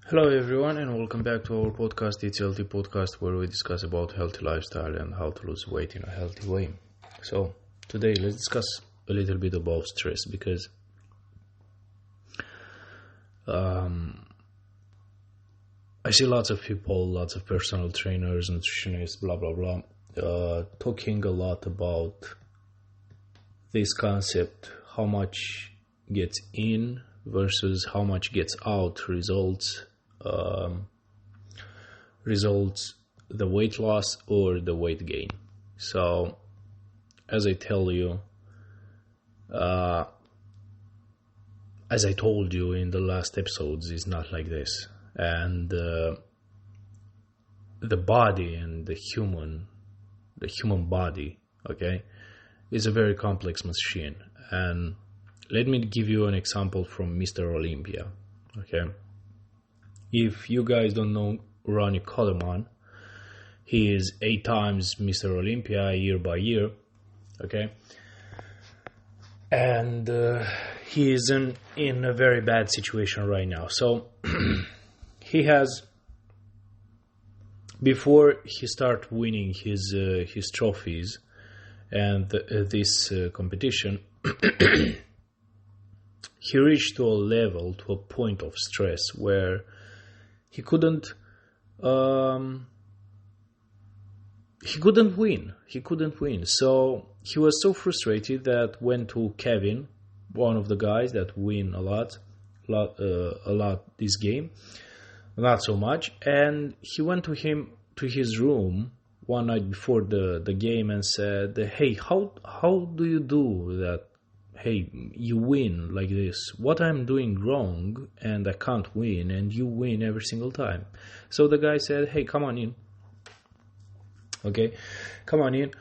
Hello everyone and welcome back to our podcast. It's Healthy Podcast, where we discuss about healthy lifestyle and how to lose weight in a healthy way. So today let's discuss a little bit about stress, because I see lots of people, lots of personal trainers, nutritionists, blah blah blah, talking a lot about this concept: how much gets in versus how much gets out results the weight loss or the weight gain. So as I told you in the last episodes, it's not like this. And the body and the human body, okay, is a very complex machine. And let me give you an example from Mr. Olympia, okay? If you guys don't know Ronnie Coleman, he is 8 times Mr. Olympia year by year, okay? And he is in a very bad situation right now. So he has, before he start winning his trophies and this competition, he reached to a point of stress where he couldn't win. He couldn't win. So he was so frustrated that went to Kevin, one of the guys that win a lot this game, not so much. And he went to his room one night before the game and said, "Hey, how do you do that? Hey, you win like this. What I'm doing wrong and I can't win, and you win every single time." So the guy said, "Hey, come on in. Okay, come on in.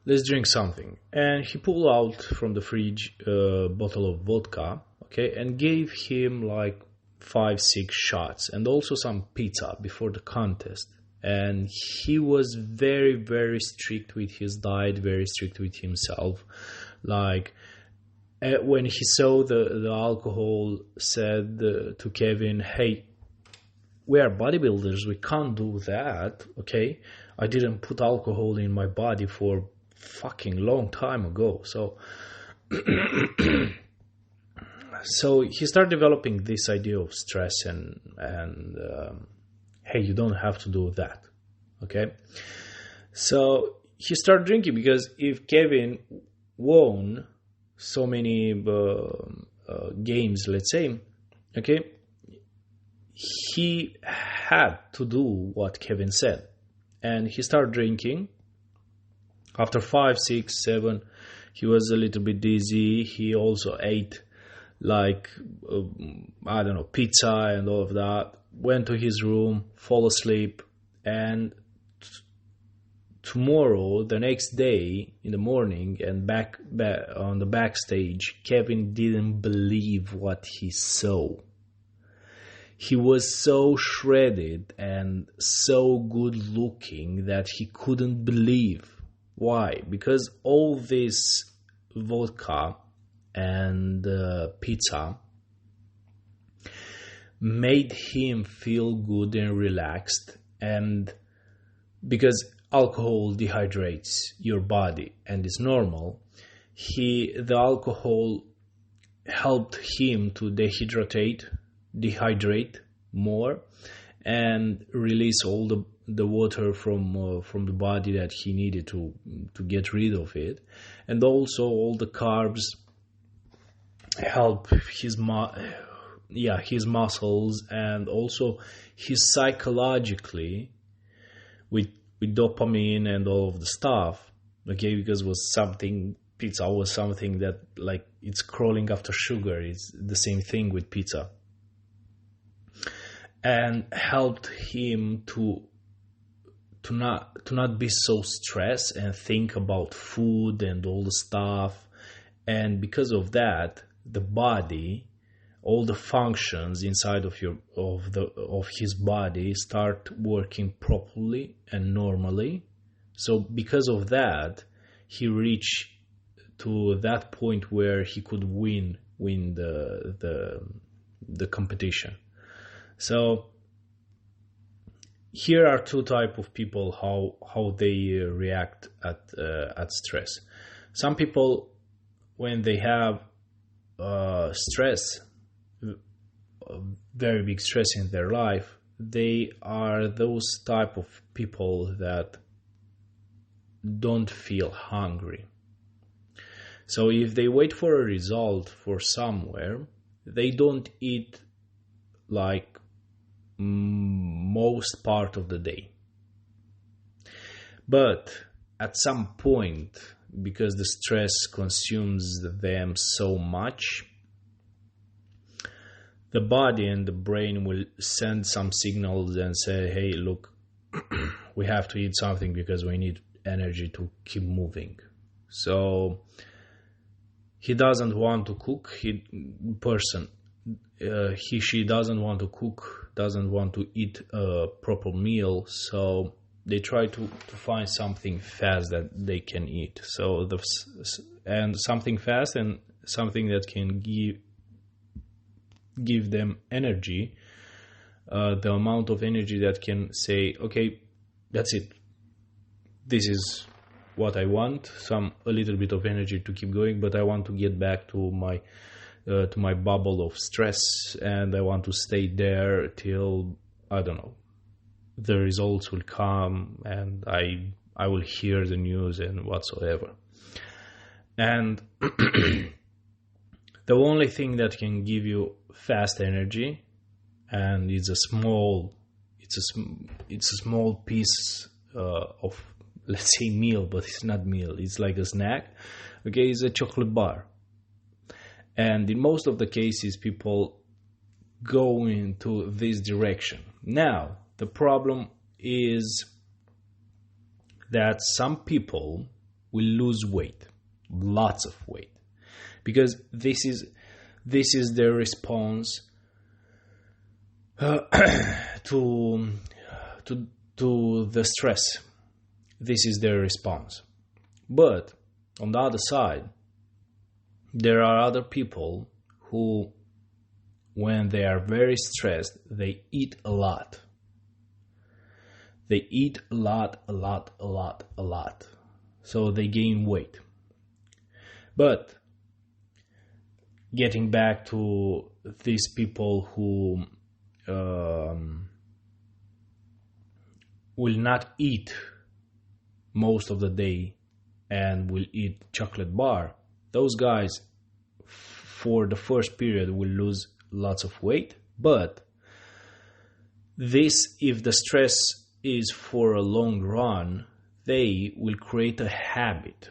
Let's drink something." And he pulled out from the fridge a bottle of vodka, okay, and gave him like 5-6 shots and also some pizza before the contest. And he was very, very strict with his diet, very strict with himself. Like, when he saw the alcohol, said to Kevin, "Hey, we are bodybuilders, we can't do that, okay? I didn't put alcohol in my body for fucking long time ago." So he started developing this idea of stress and hey, you don't have to do that, okay? So he started drinking, because if Kevin won so many games, let's say, okay, he had to do what Kevin said. And he started drinking. After 5, 6, 7, he was a little bit dizzy. He also ate like, pizza and all of that. Went to his room, fall asleep, and tomorrow, the next day in the morning, and back on the backstage, Kevin didn't believe what he saw. He was so shredded and so good looking that he couldn't believe. Why? Because all this vodka and pizza made him feel good and relaxed. And because alcohol dehydrates your body and is normal, the alcohol helped him to dehydrate more and release all the water from the body that he needed to get rid of it. And also all the carbs help his muscles, and also his psychologically with dopamine and all of the stuff, okay, because pizza was something that, like, it's crawling after sugar. It's the same thing with pizza. And helped him to not be so stressed and think about food and all the stuff. And because of that, the body, all the functions inside of his body start working properly and normally. So because of that, he reached to that point where he could win the the competition. So here are two type of people, how they react at stress. Some people, when they have stress, very big stress in their life, they are those type of people that don't feel hungry. So if they wait for a result for somewhere, they don't eat like most part of the day. But at some point, because the stress consumes them so much, the body and the brain will send some signals and say, hey, look, we have to eat something because we need energy to keep moving. So he doesn't want to cook. She doesn't want to cook, doesn't want to eat a proper meal. So they try to find something fast that they can eat. So and something fast and something that can give them energy, the amount of energy that can say, okay, that's it. This is what I want, a little bit of energy to keep going, but I want to get back to my bubble of stress, and I want to stay there till, I don't know, the results will come and I will hear the news and whatsoever. And the only thing that can give you fast energy, and it's a small piece of, let's say, meal, but it's not meal, it's like a snack, okay, it's a chocolate bar. And in most of the cases, people go into this direction. Now, the problem is that some people will lose weight, lots of weight, because this is their response to the stress. This is their response. But on the other side, there are other people who, when they are very stressed, they eat a lot. They eat a lot. So they gain weight. But getting back to these people who will not eat most of the day and will eat chocolate bar, those guys for the first period will lose lots of weight. But this, if the stress is for a long run, they will create a habit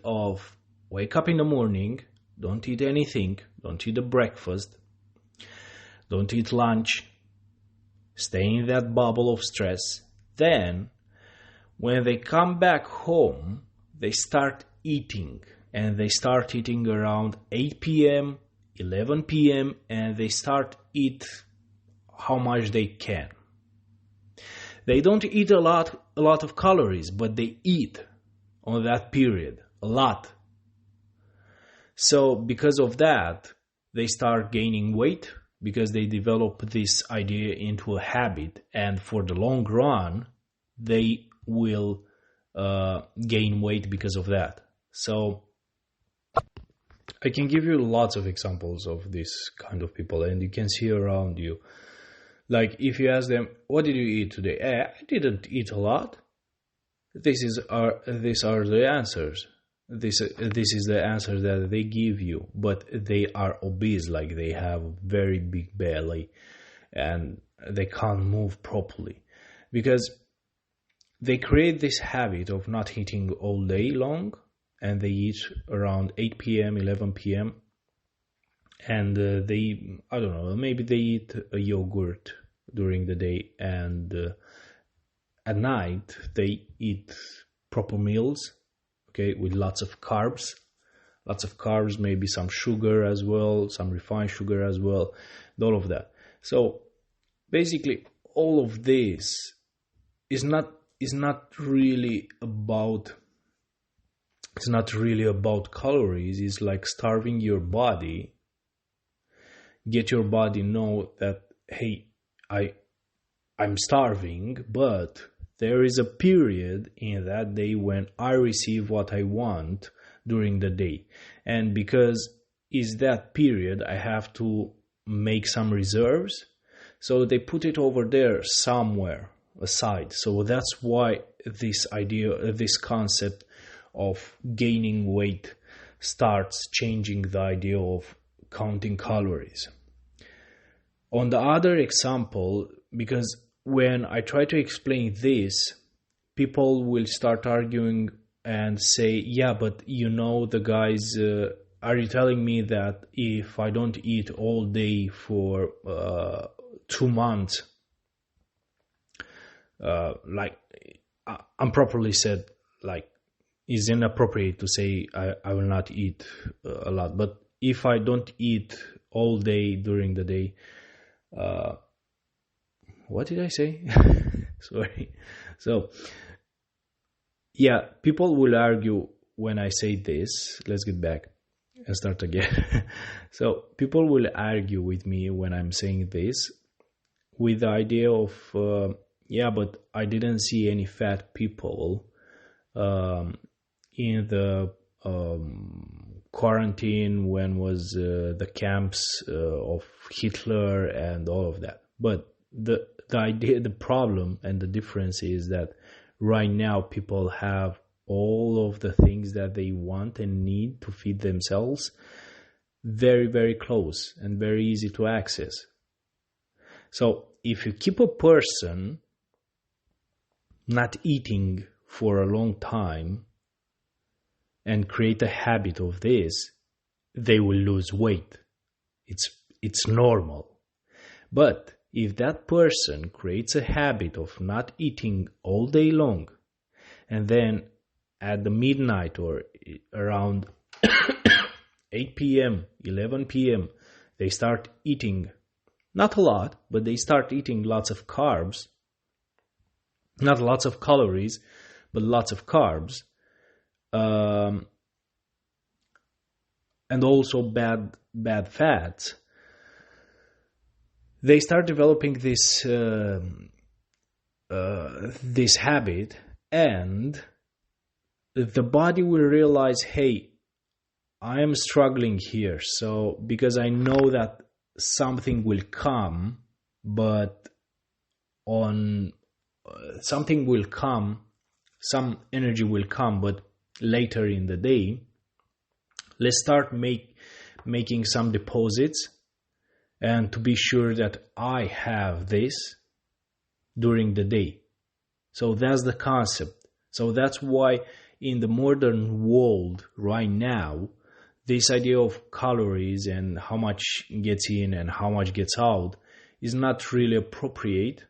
of wake up in the morning, don't eat anything, don't eat a breakfast, don't eat lunch, stay in that bubble of stress. Then when they come back home, they start eating, and they start eating around 8 p.m., 11 p.m., and they start eat how much they can. They don't eat a lot of calories, but they eat on that period a lot. So because of that, they start gaining weight, because they develop this idea into a habit, and for the long run, they will gain weight because of that. So I can give you lots of examples of this kind of people, and you can see around you. Like if you ask them, what did you eat today? I didn't eat a lot. These are the answers. This is the answer that they give you, but they are obese, like they have a very big belly and they can't move properly, because they create this habit of not eating all day long, and they eat around 8 p.m., 11 p.m. And I don't know, maybe they eat a yogurt during the day, and at night they eat proper meals, okay, with lots of carbs, maybe some sugar as well, some refined sugar as well, all of that. So basically, all of this is not really about calories. It's like starving your body get your body know that, hey, I'm starving, but there is a period in that day when I receive what I want during the day. And because is that period, I have to make some reserves. So they put it over there somewhere aside. So that's why this idea, this concept of gaining weight starts changing the idea of counting calories. On the other example, because when I try to explain this, people will start arguing and say, yeah, but the guys, are you telling me that if I don't eat all day for 2 months, improperly said, like, is inappropriate to say I will not eat a lot, but if I don't eat all day during the day, what did I say? Sorry. So, yeah, people will argue when I say this. Let's get back and start again. So, people will argue with me when I'm saying this with the idea of, yeah, but I didn't see any fat people in the quarantine when was the camps of Hitler and all of that. But the idea, the problem and the difference is that right now people have all of the things that they want and need to feed themselves very, very close and very easy to access. So if you keep a person not eating for a long time and create a habit of this, they will lose weight. It's normal. But if that person creates a habit of not eating all day long, and then at the midnight or around 8 p.m., 11 p.m., they start eating, not a lot, but they start eating lots of carbs, not lots of calories, but lots of carbs, and also bad fats, they start developing this this habit, and the body will realize, hey, I am struggling here. So because I know that something will come, but something will come, some energy will come, but later in the day, let's start making some deposits, and to be sure that I have this during the day. So that's the concept. So that's why in the modern world right now, this idea of calories and how much gets in and how much gets out is not really appropriate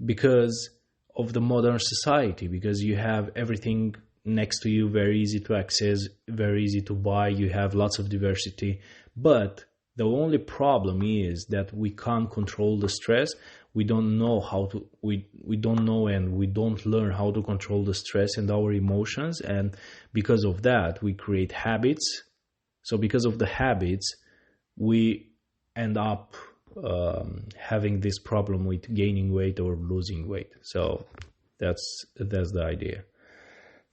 because of the modern society, because you have everything next to you, very easy to access, very easy to buy, you have lots of diversity. But the only problem is that we can't control the stress. We don't know how to, we don't know and we don't learn how to control the stress and our emotions. And because of that, we create habits. So because of the habits, we end up having this problem with gaining weight or losing weight. So that's the idea.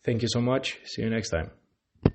Thank you so much. See you next time.